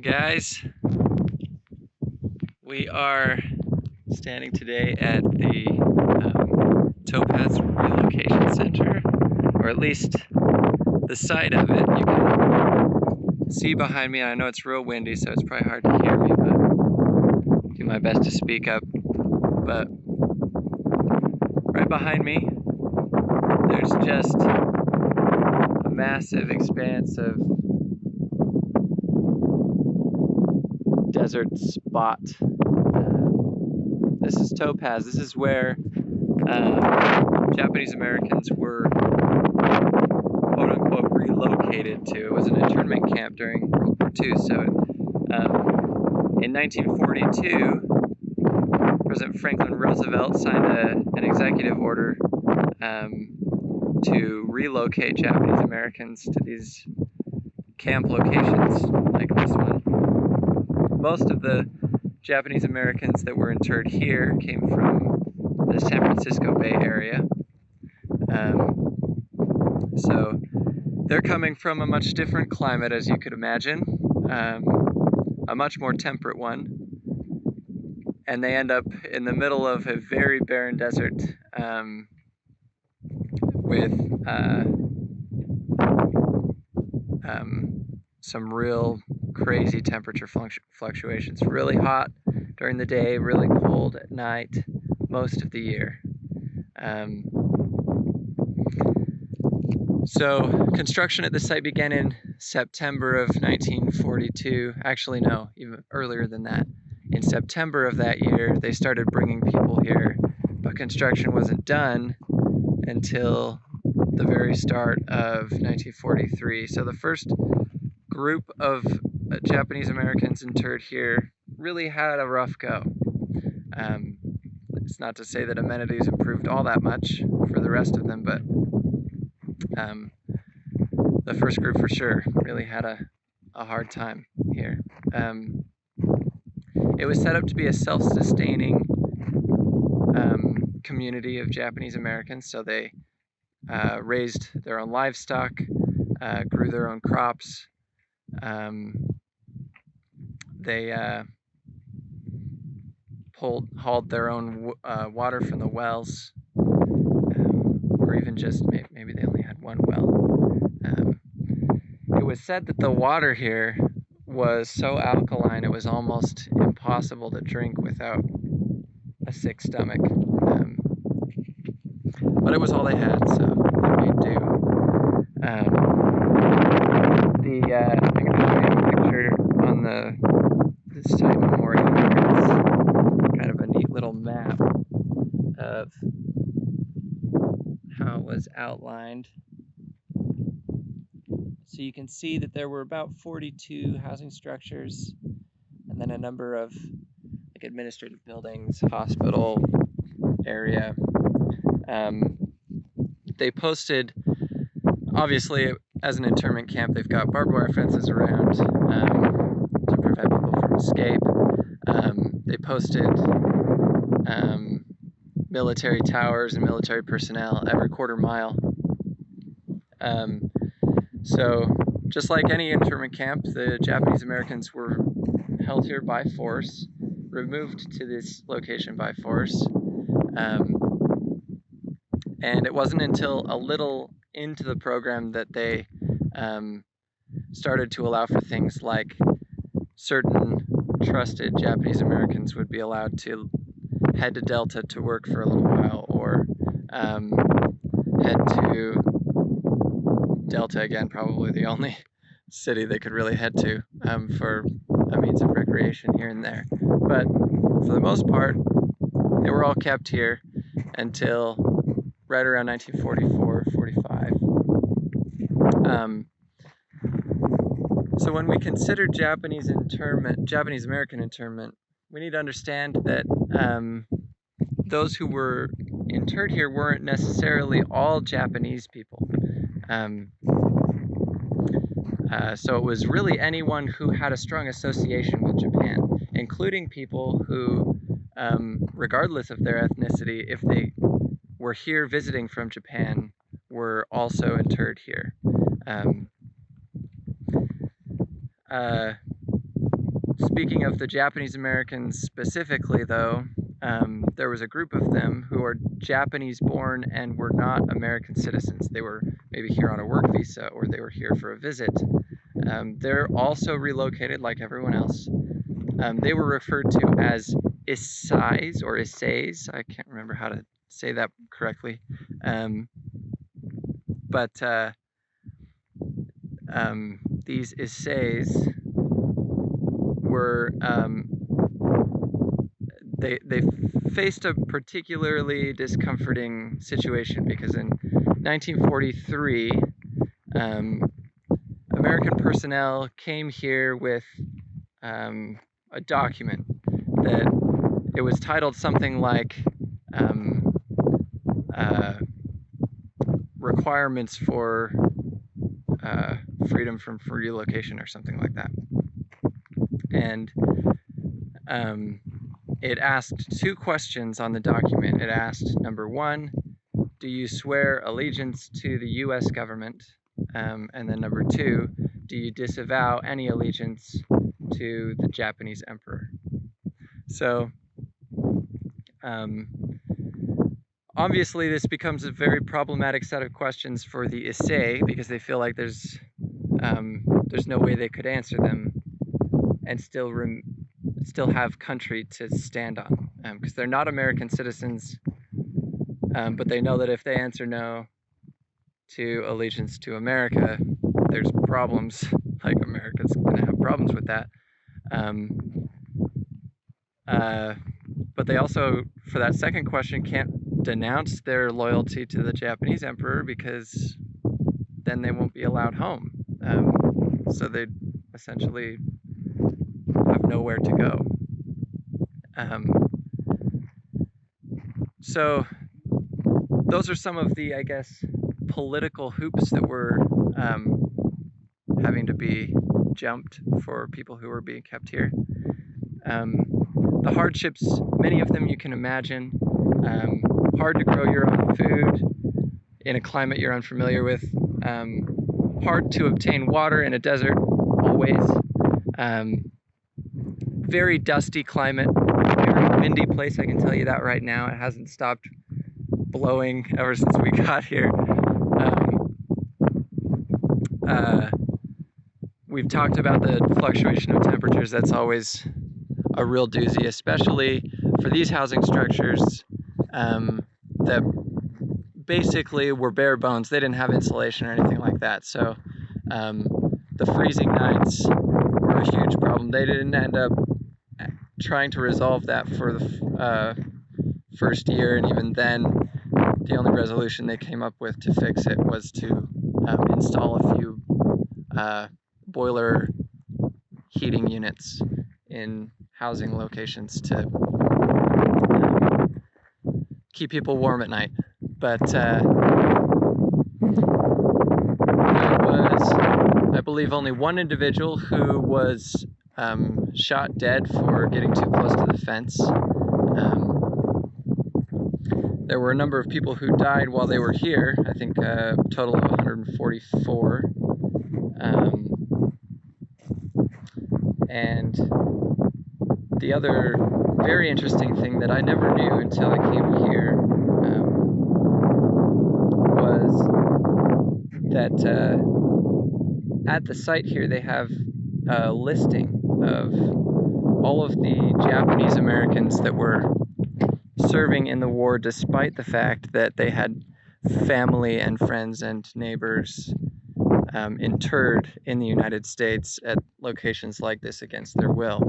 Guys, we are standing today at the Topaz Relocation Center, or at least the site of it. You can see behind me. I know it's real windy, so it's probably hard to hear me, but I'll do my best to speak up. But right behind me, there's just a massive expanse of desert spot. This is Topaz. This is where Japanese Americans were quote-unquote relocated to. It was an internment camp during World War II. So in 1942, President Franklin Roosevelt signed an executive order to relocate Japanese Americans to these camp locations like this one. Most of the Japanese Americans that were interred here came from the San Francisco Bay Area. So they're coming from a much different climate, as you could imagine, a much more temperate one. And they end up in the middle of a very barren desert with some real crazy temperature fluctuations. Really hot during the day, really cold at night most of the year. So construction at the site began in September of 1942. Actually, no, even earlier than that. In September of that year, they started bringing people here, but construction wasn't done until the very start of 1943. So the first group of Japanese Americans interred here really had a rough go. It's not to say that amenities improved all that much for the rest of them, but the first group for sure really had a hard time here. It was set up to be a self-sustaining community of Japanese Americans, so they raised their own livestock, grew their own crops. They hauled their own water from the wells, or even just maybe they only had one well. It was said that the water here was so alkaline it was almost impossible to drink without a sick stomach. But it was all they had, so they made do. I'm going to show you a picture on this site memorial here. It's kind of a neat little map of how it was outlined. So you can see that there were about 42 housing structures, and then a number of like administrative buildings, hospital area. They posted, obviously, as an internment camp, they've got barbed wire fences around to prevent people from escape. They posted military towers and military personnel every quarter mile. So just like any internment camp, the Japanese Americans were held here by force, removed to this location by force. And it wasn't until a little into the program that they started to allow for things like certain trusted Japanese Americans would be allowed to head to Delta to work for a little while, or head to Delta again, probably the only city they could really head to for a means of recreation here and there. But for the most part, they were all kept here until right around 1944, 45. So when we consider Japanese American internment, we need to understand that those who were interred here weren't necessarily all Japanese people. So it was really anyone who had a strong association with Japan, including people who, regardless of their ethnicity, if they were here visiting from Japan, were also interred here. Speaking of the Japanese Americans specifically, though, there was a group of them who are Japanese born and were not American citizens. They were maybe here on a work visa, or they were here for a visit. They're also relocated like everyone else. They were referred to as Issais or Issays. I can't remember how to say that correctly. But these Issays were, they faced a particularly discomforting situation because in 1943, American personnel came here with a document that it was titled something like requirements for freedom from relocation or something like that. And it asked two questions on the document. It asked, number one, do you swear allegiance to the US government? And then number two, do you disavow any allegiance to the Japanese emperor? So obviously this becomes a very problematic set of questions for the Issei because they feel like there's no way they could answer them and still have country to stand on, because they're not American citizens, but they know that if they answer no to allegiance to America, there's problems. Like, America's gonna have problems with that. But they also, for that second question, can't denounce their loyalty to the Japanese emperor because then they won't be allowed home. So they essentially have nowhere to go. So those are some of the, I guess, political hoops that were having to be jumped for people who were being kept here. The hardships, many of them you can imagine. Hard to grow your own food in a climate you're unfamiliar with. Hard to obtain water in a desert, always. Very dusty climate, very windy place, I can tell you that right now. It hasn't stopped blowing ever since we got here. We've talked about the fluctuation of temperatures. That's always a real doozy, especially for these housing structures that basically were bare bones. They didn't have insulation or anything like that. So the freezing nights were a huge problem. They didn't end up trying to resolve that for the first year, and even then, the only resolution they came up with to fix it was to install a few boiler heating units in housing locations to keep people warm at night. But there was, I believe, only one individual who was shot dead for getting too close to the fence. There were a number of people who died while they were here. I think a total of 144. And the other very interesting thing that I never knew until I came here was that at the site here they have a listing of all of the Japanese Americans that were serving in the war, despite the fact that they had family and friends and neighbors interred in the United States at locations like this against their will.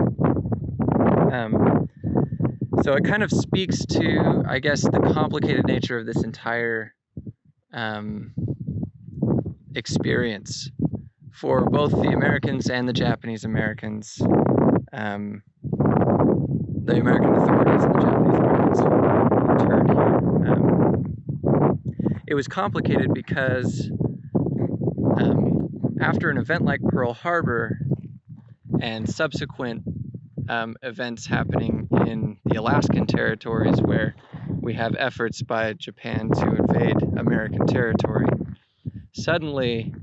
So it kind of speaks to, I guess, the complicated nature of this entire experience for both the Americans and the Japanese Americans, the American authorities and the Japanese Americans who were interred here. It was complicated because after an event like Pearl Harbor and subsequent events happening in the Alaskan territories, where we have efforts by Japan to invade American territory, suddenly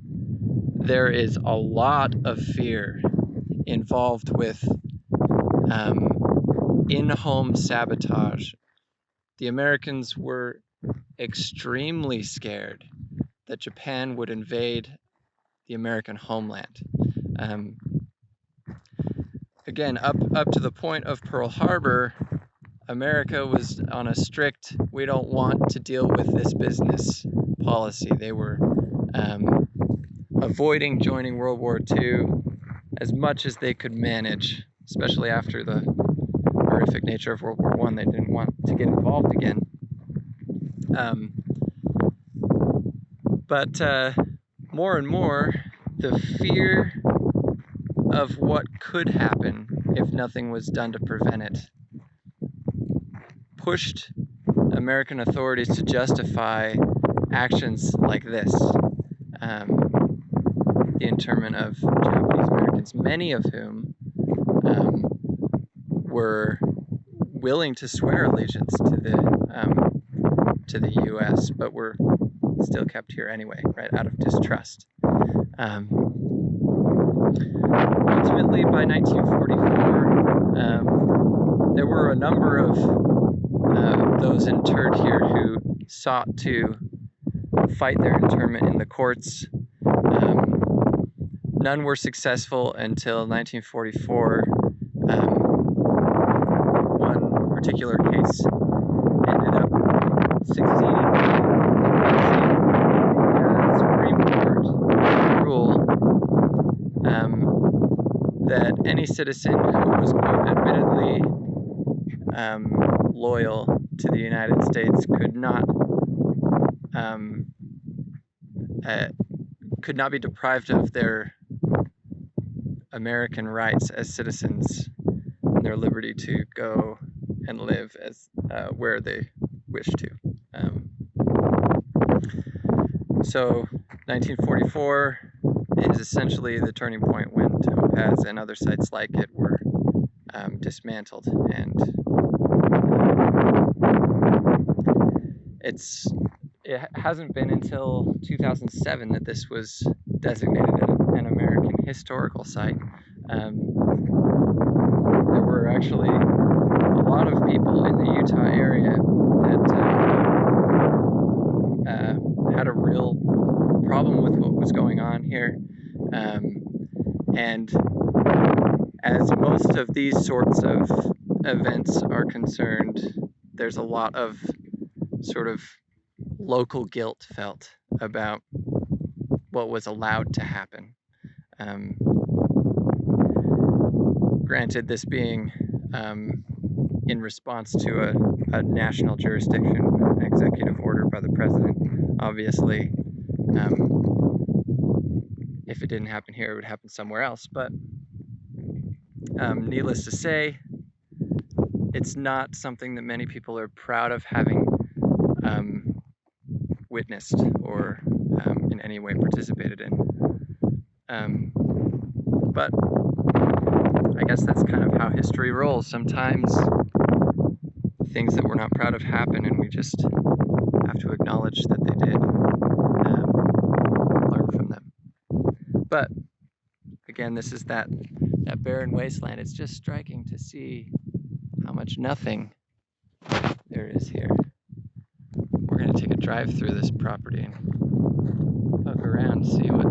there is a lot of fear involved with in-home sabotage. The Americans were extremely scared that Japan would invade the American homeland. Again, up to the point of Pearl Harbor, America was on a strict, we don't want to deal with this business policy. They were avoiding joining World War II as much as they could manage, especially after the horrific nature of World War I. They didn't want to get involved again. But more and more, the fear of what could happen if nothing was done to prevent it pushed American authorities to justify actions like this. The internment of Japanese Americans, many of whom were willing to swear allegiance to the U.S., but were still kept here anyway, right, out of distrust. Ultimately, by 1944, there were a number of those interred here who sought to fight their internment in the courts. None were successful until 1944. One particular case ended up succeeding the Supreme Court rule that any citizen who was, quote, admittedly loyal to the United States could not be deprived of their American rights as citizens, their liberty to go and live as where they wish to. So 1944 is essentially the turning point when Topaz and other sites like it were dismantled, and it hasn't been until 2007 that this was designated an American historical site. There were actually a lot of people in the Utah area that had a real problem with what was going on here. And as most of these sorts of events are concerned, there's a lot of sort of local guilt felt about what was allowed to happen. Granted, this being in response to a national jurisdiction, an executive order by the president, obviously. If it didn't happen here, it would happen somewhere else. But needless to say, it's not something that many people are proud of having witnessed or in any way participated in. But I guess that's kind of how history rolls. Sometimes things that we're not proud of happen, and we just have to acknowledge that they did, learn from them. But again, this is that barren wasteland. It's just striking to see how much nothing there is here. We're going to take a drive through this property and look around, see what